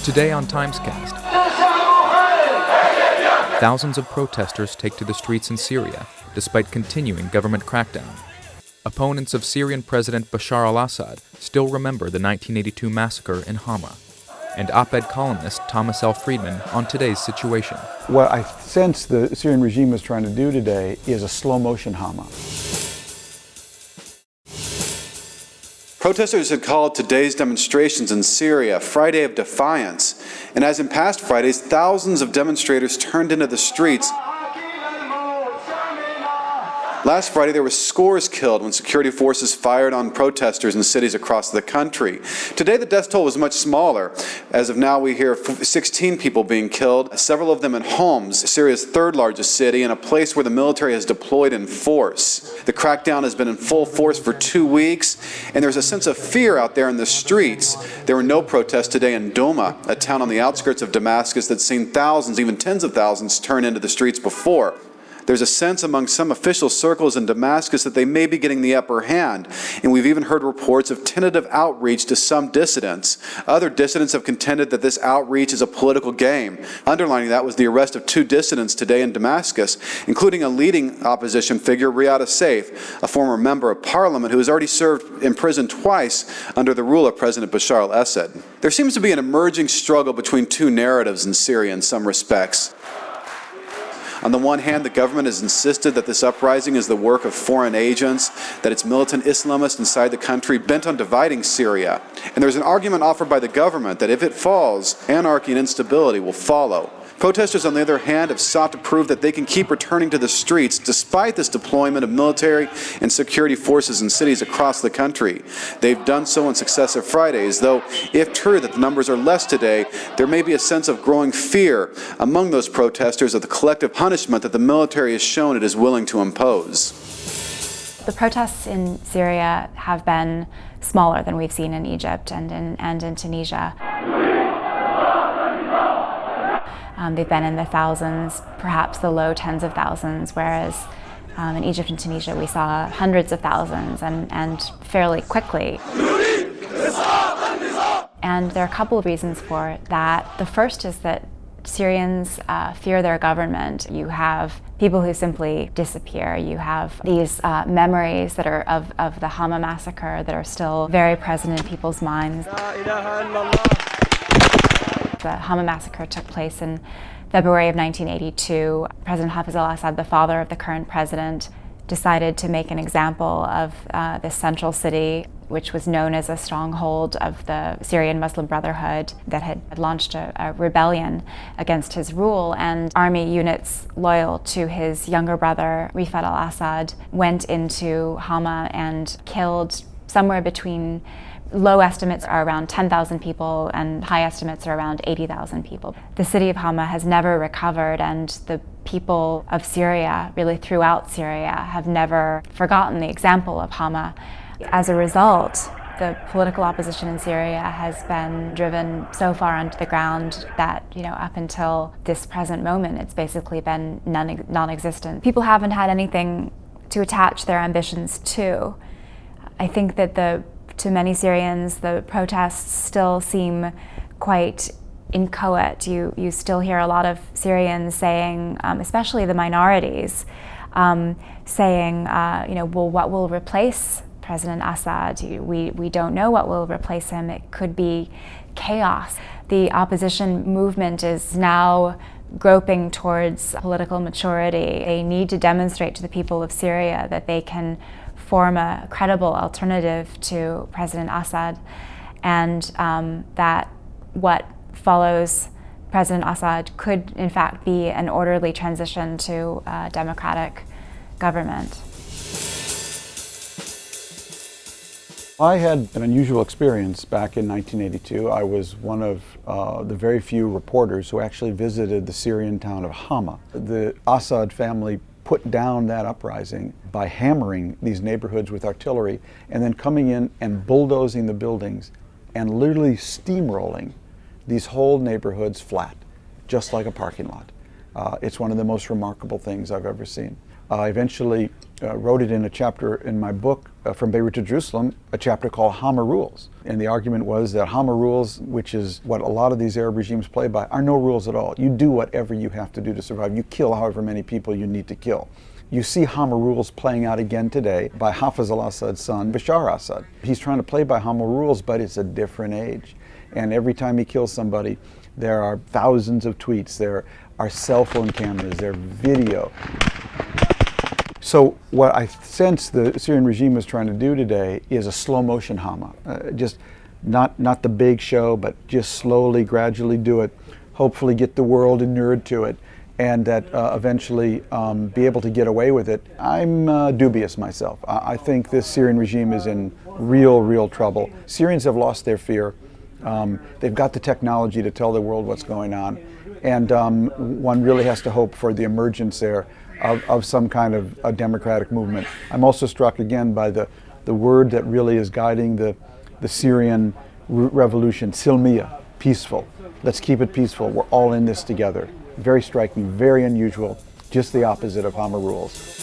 Today on TimesCast, thousands of protesters take to the streets in Syria despite continuing government crackdown. Opponents of Syrian President Bashar al-Assad still remember the 1982 massacre in Hama. And op-ed columnist Thomas L. Friedman on today's situation. What I sense the Syrian regime is trying to do today is a slow-motion Hama. Protesters had called today's demonstrations in Syria Friday of Defiance, and as in past Fridays, thousands of demonstrators turned into the streets. Last Friday, there were scores killed when security forces fired on protesters in cities across the country. Today, the death toll was much smaller. As of now, we hear 16 people being killed, several of them in Homs, Syria's third largest city, and a place where the military has deployed in force. The crackdown has been in full force for 2 weeks, and there's a sense of fear out there in the streets. There were no protests today in Hama, a town on the outskirts of Damascus that's seen thousands, even tens of thousands, turn into the streets before. There's a sense among some official circles in Damascus that they may be getting the upper hand, and we've even heard reports of tentative outreach to some dissidents. Other dissidents have contended that this outreach is a political game. Underlining that was the arrest of 2 dissidents today in Damascus, including a leading opposition figure, Riyad Saif, a former member of parliament who has already served in prison twice under the rule of President Bashar al-Assad. There seems to be an emerging struggle between 2 narratives in Syria in some respects. On the one hand, the government has insisted that this uprising is the work of foreign agents, that it's militant Islamists inside the country bent on dividing Syria. And there's an argument offered by the government that if it falls, anarchy and instability will follow. Protesters, on the other hand, have sought to prove that they can keep returning to the streets despite this deployment of military and security forces in cities across the country. They've done so on successive Fridays, though if true that the numbers are less today, there may be a sense of growing fear among those protesters of the collective punishment that the military has shown it is willing to impose. The protests in Syria have been smaller than we've seen in Egypt and in Tunisia. They've been in the thousands, perhaps the low tens of thousands, whereas in Egypt and Tunisia we saw hundreds of thousands and fairly quickly. And there are a couple of reasons for that. The first is that Syrians fear their government. You have people who simply disappear. You have these memories that are of the Hama massacre that are still very present in people's minds. The Hama massacre took place in February of 1982. President Hafez al-Assad, the father of the current president, decided to make an example of this central city, which was known as a stronghold of the Syrian Muslim Brotherhood that had launched a rebellion against his rule. And army units loyal to his younger brother, Rifat al-Assad, went into Hama and killed somewhere between low estimates are around 10,000 people and high estimates are around 80,000 people. The city of Hama has never recovered, and the people of Syria, really throughout Syria, have never forgotten the example of Hama. As a result, the political opposition in Syria has been driven so far onto the ground that, up until this present moment, it's basically been non-existent. People haven't had anything to attach their ambitions to. I think that to many Syrians, the protests still seem quite inchoate. You still hear a lot of Syrians saying, especially the minorities, saying, well, what will replace President Assad? We don't know what will replace him. It could be chaos. The opposition movement is now groping towards political maturity. They need to demonstrate to the people of Syria that they can form a credible alternative to President Assad, and that what follows President Assad could in fact be an orderly transition to a democratic government. I had an unusual experience back in 1982. I was one of the very few reporters who actually visited the Syrian town of Hama. The Assad family put down that uprising by hammering these neighborhoods with artillery and then coming in and bulldozing the buildings and literally steamrolling these whole neighborhoods flat, just like a parking lot. It's one of the most remarkable things I've ever seen. Eventually, wrote it in a chapter in my book, From Beirut to Jerusalem, a chapter called Hama Rules. And the argument was that Hama rules, which is what a lot of these Arab regimes play by, are no rules at all. You do whatever you have to do to survive. You kill however many people you need to kill. You see Hama rules playing out again today by Hafez al-Assad's son, Bashar al-Assad. He's trying to play by Hama rules, but it's a different age. And every time he kills somebody, there are thousands of tweets, there are cell phone cameras, there are video. So what I sense the Syrian regime is trying to do today is a slow motion Hama. Just not the big show, but just slowly, gradually do it, hopefully get the world inured to it, and that eventually be able to get away with it. I'm dubious myself. I think this Syrian regime is in real trouble. Syrians have lost their fear. They've got the technology to tell the world what's going on, and one really has to hope for the emergence there of some kind of a democratic movement. I'm also struck again by the word that really is guiding the Syrian revolution, silmiya, peaceful. Let's keep it peaceful. We're all in this together. Very striking, very unusual, just the opposite of Hama rules.